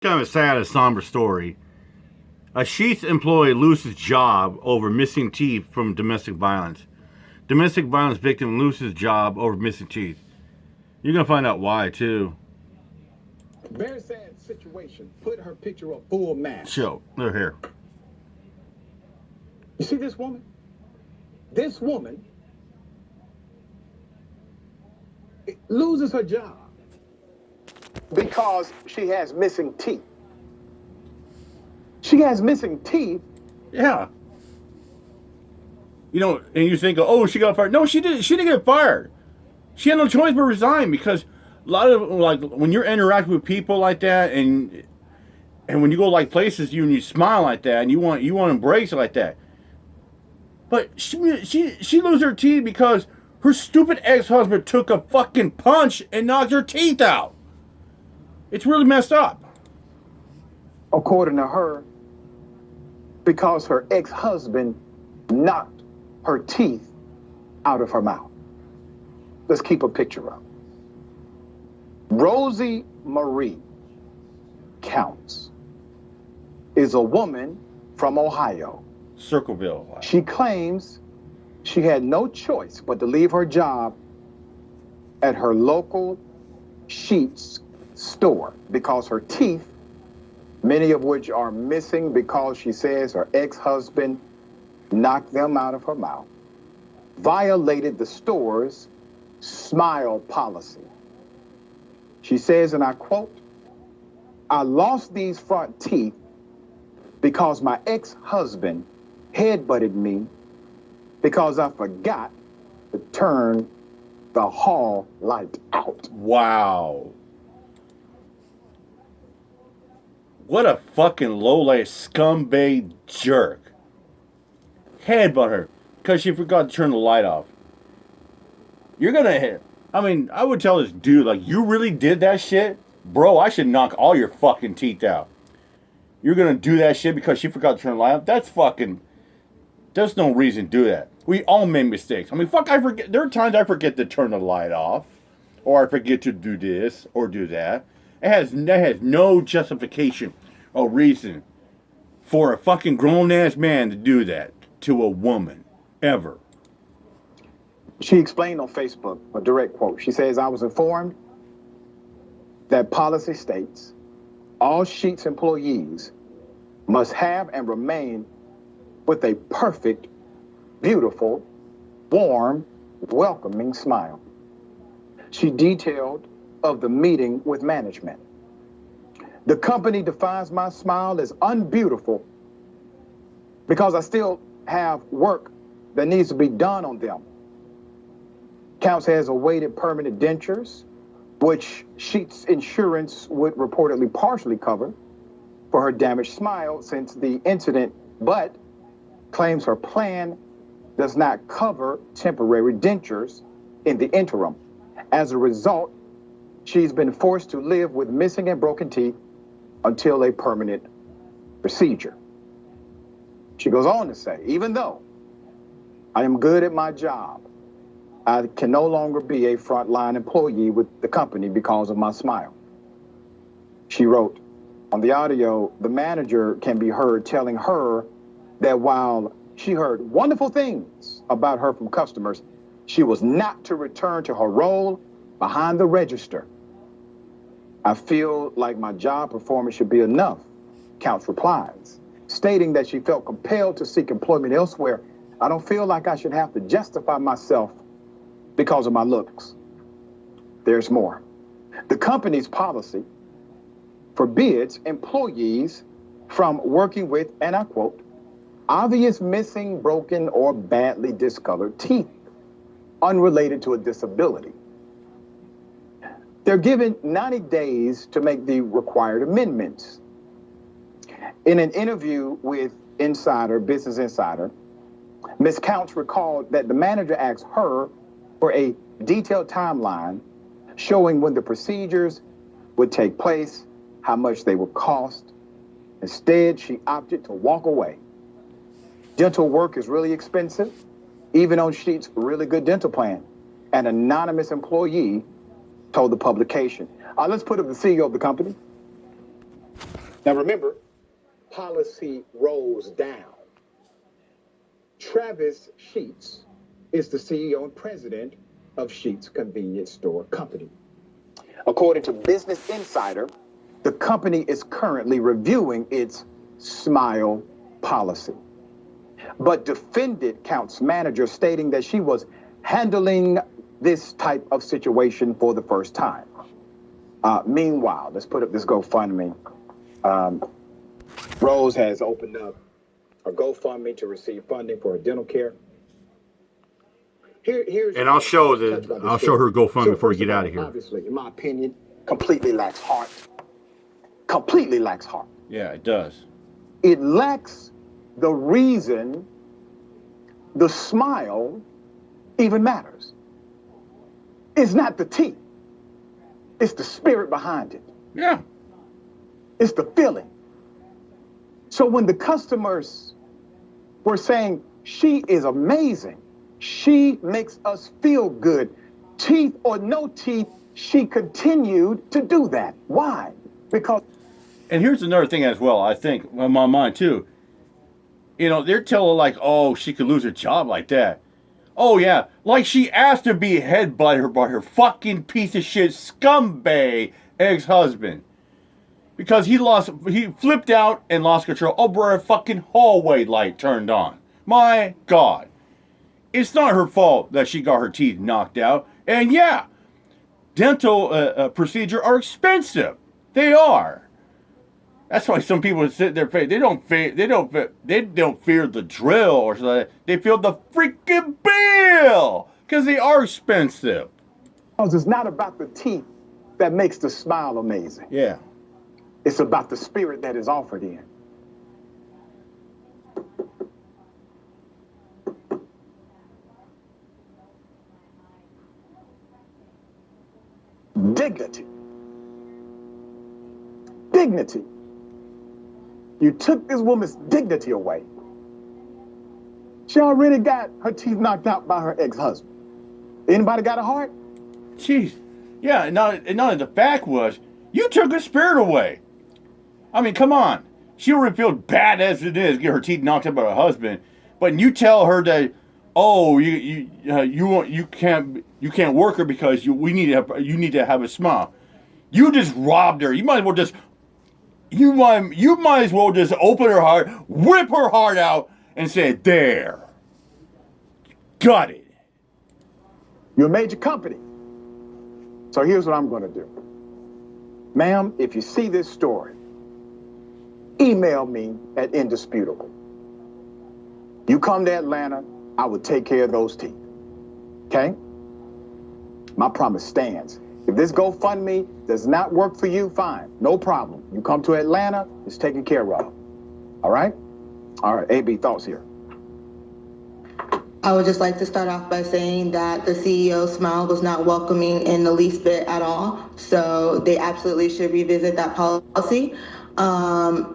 Kind of a sad and somber story. A Sheetz employee loses job over missing teeth from domestic violence. Domestic violence victim loses job over missing teeth. You're gonna find out why too. Very sad situation. Put her picture up full mask. Show. They're here. You see this woman? This woman loses her job because she has missing teeth. She has missing teeth. Yeah. You know, and you think, oh, she got fired. No, she didn't. She didn't get fired. She had no choice but resign because a lot of like when you're interacting with people like that, and when you go like places, you smile like that, and you want to embrace it like that. But she lose her teeth because her stupid ex-husband took a fucking punch and knocked her teeth out. It's really messed up. According to her, because her ex-husband knocked her teeth out of her mouth. Let's keep a picture up. Rosie Marie Counts is a woman from Ohio. Circleville. Ohio. She claims she had no choice but to leave her job at her local Sheetz store because her teeth, many of which are missing because she says her ex-husband knocked them out of her mouth, violated the store's smile policy. She says, and I quote, "I lost these front teeth because my ex-husband headbutted me because I forgot to turn the hall light out." Wow. What a fucking low-life scumbag jerk. Headbutt her because she forgot to turn the light off. You're gonna hit. I mean, I would tell this dude, like, you really did that shit? Bro, I should knock all your fucking teeth out. You're gonna do that shit because she forgot to turn the light off? That's fucking... There's no reason to do that. We all make mistakes. I mean, fuck, I forget. There are times I forget to turn the light off. Or I forget to do this or do that. That has no justification or reason for a fucking grown-ass man to do that to a woman. Ever. She explained on Facebook, a direct quote. She says, "I was informed that policy states all Sheetz employees must have and remain with a perfect, beautiful, warm, welcoming smile." She detailed of the meeting with management. "The company defines my smile as unbeautiful because I still have work that needs to be done on them. Counts has awaited permanent dentures, which Sheetz insurance would reportedly partially cover for her damaged smile since the incident, but claims her plan does not cover temporary dentures in the interim. As a result, she's been forced to live with missing and broken teeth until a permanent procedure." She goes on to say, "Even though I am good at my job, I can no longer be a frontline employee with the company because of my smile." She wrote, on the audio, the manager can be heard telling her that while she heard wonderful things about her from customers, she was not to return to her role behind the register. "I feel like my job performance should be enough," Counts replies, stating that she felt compelled to seek employment elsewhere. "I don't feel like I should have to justify myself because of my looks." There's more. The company's policy forbids employees from working with, and I quote, "obvious missing, broken, or badly discolored teeth unrelated to a disability." They're given 90 days to make the required amendments. In an interview with Business Insider, Ms. Counts recalled that the manager asked her for a detailed timeline showing when the procedures would take place, how much they would cost. Instead, she opted to walk away. Dental work is really expensive, even on Sheetz' really good dental plan. An anonymous employee told the publication. Let's put up the CEO of the company. Now remember, policy rolls down. Travis Sheetz is the CEO and president of Sheetz Convenience Store Company. According to Business Insider, the company is currently reviewing its smile policy, but defended Count's manager, stating that she was handling this type of situation for the first time. Meanwhile, let's put up this GoFundMe. Rose has opened up a GoFundMe to receive funding for her dental care. Here's And I'll show her GoFundMe before we get out of here. Obviously, in my opinion, completely lacks heart. Completely lacks heart. Yeah, it does. It lacks the reason the smile even matters. It's not the teeth. It's the spirit behind it. Yeah. It's the feeling. So when the customers were saying, she is amazing, she makes us feel good, teeth or no teeth, she continued to do that. Why? Because... And here's another thing as well, I think, in my mind too. You know, they're telling like, oh, she could lose her job like that. Oh yeah, like she asked to be headbutted by her fucking piece of shit scumbag ex-husband. Because he flipped out and lost control over a fucking hallway light turned on. My God. It's not her fault that she got her teeth knocked out. And yeah, dental procedures are expensive. They are. That's why some people sit there. They don't fear the drill or something like that. They feel the freaking bill because they are expensive. It's not about the teeth that makes the smile amazing. Yeah. It's about the spirit that is offered in. Dignity. Dignity. You took this woman's dignity away. She already got her teeth knocked out by her ex-husband. Anybody got a heart? Jeez. Yeah, and the fact was, you took her spirit away. I mean, come on. She already feels bad as it is, get her teeth knocked out by her husband. But you tell her that, oh, you can't work her because you need to have a smile. You just robbed her. You might as well just open her heart, whip her heart out, and say, there. Got it. You're a major company. So here's what I'm going to do. Ma'am, if you see this story, email me at Indisputable. You come to Atlanta, I will take care of those teeth. Okay? My promise stands. If this GoFundMe does not work for you, fine. No problem. You come to Atlanta, it's taken care of. All right? All right, AB, thoughts here. I would just like to start off by saying that the CEO's smile was not welcoming in the least bit at all. So they absolutely should revisit that policy.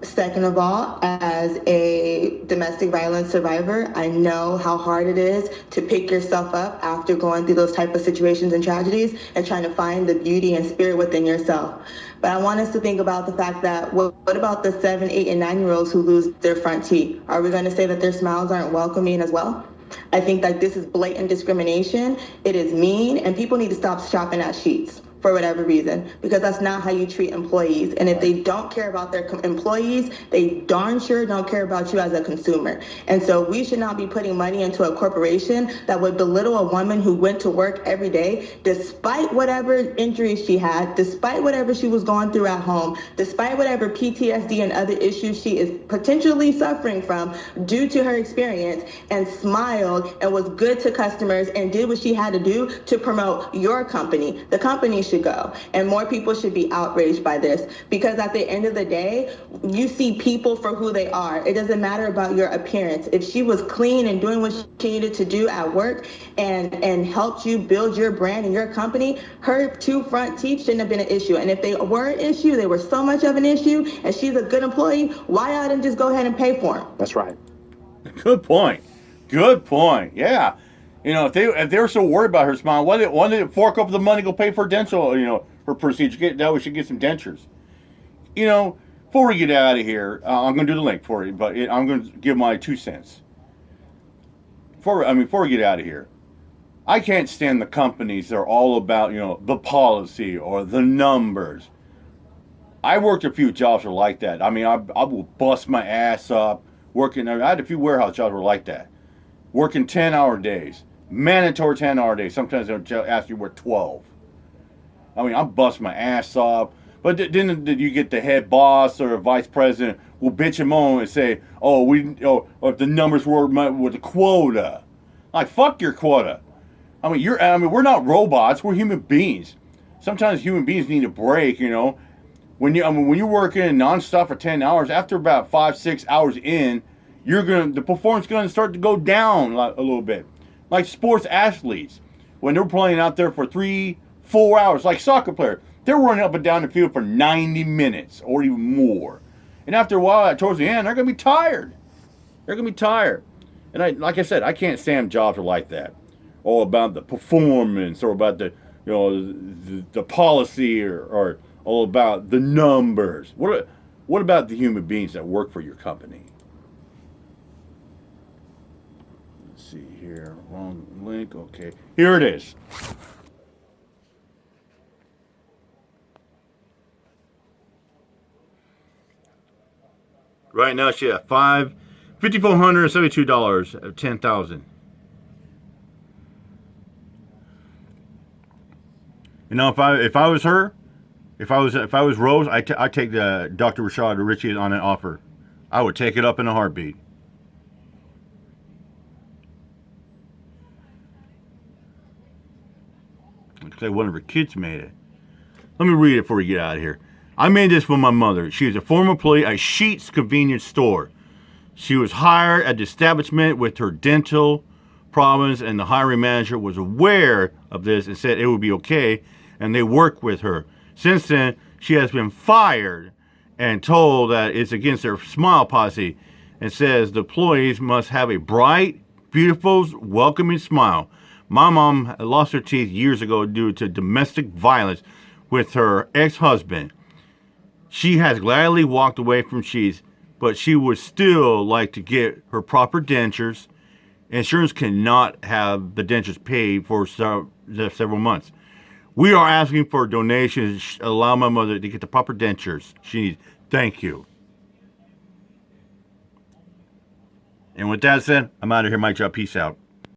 Second of all, as a domestic violence survivor, I know how hard it is to pick yourself up after going through those type of situations and tragedies and trying to find the beauty and spirit within yourself. But I want us to think about the fact that what about the 7, 8, and 9-year-olds who lose their front teeth? Are we going to say that their smiles aren't welcoming as well? I think that this is blatant discrimination. It is mean, and people need to stop shopping at Sheetz for whatever reason, because that's not how you treat employees. And if they don't care about their employees, they darn sure don't care about you as a consumer. And so we should not be putting money into a corporation that would belittle a woman who went to work every day, despite whatever injuries she had, despite whatever she was going through at home, despite whatever PTSD and other issues she is potentially suffering from due to her experience, and smiled and was good to customers and did what she had to do to promote your company. The company should go, and more people should be outraged by this, because at the end of the day, you see people for who they are. It doesn't matter about your appearance. If she was clean and doing what she needed to do at work and helped you build your brand and your company, her 2 front teeth shouldn't have been an issue. And if they were an issue, they were so much of an issue, and she's a good employee, why not just go ahead and pay for them? That's right. Good point. Good point. Yeah. You know, if they were so worried about her smile, why did they fork up the money, go pay for dental, her procedure? That way she get some dentures. You know, before we get out of here, I'm going to do the link for you, but I'm going to give my 2 cents. Before we get out of here, I can't stand the companies that are all about, the policy or the numbers. I worked a few jobs that were like that. I mean, I will bust my ass up working. I had a few warehouse jobs that were like that. Working 10-hour days. Mandatory 10-hour days. Sometimes they'll ask you to work 12. I mean, I bust my ass off. But then you get the head boss or vice president will bitch and moan and say, or if the numbers were with the quota. Like, fuck your quota. I mean, we're not robots. We're human beings. Sometimes human beings need a break, When you're working nonstop for 10 hours, after about 5-6 hours in, the performance is gonna start to go down a little bit. Like sports athletes, when they're playing out there for 3-4 hours, like soccer player, they're running up and down the field for 90 minutes or even more. And after a while, towards the end, they're gonna be tired. And like I said, I can't stand jobs like that. All about the performance or about the policy or all about the numbers. What about the human beings that work for your company? Let's see here. Wrong link. Okay. Here it is. Right now she at $5,472 of $10,000. If I was her, if I was Rose, I'd take the Dr. Rashad Richie on an offer. I would take it up in a heartbeat. Looks like one of her kids made it. Let me read it before we get out of here. I made this for my mother. She is a former employee at Sheetz convenience store. She was hired at the establishment with her dental problems, and the hiring manager was aware of this and said it would be okay, and they worked with her. Since then, she has been fired and told that it's against their smile policy and says the employees must have a bright, beautiful, welcoming smile. My mom lost her teeth years ago due to domestic violence with her ex-husband. She has gladly walked away from Sheetz, but she would still like to get her proper dentures. Insurance cannot have the dentures paid for several months. We are asking for donations to allow my mother to get the proper dentures she needs. Thank you. And with that said, I'm out of here. Mike Job. Peace out.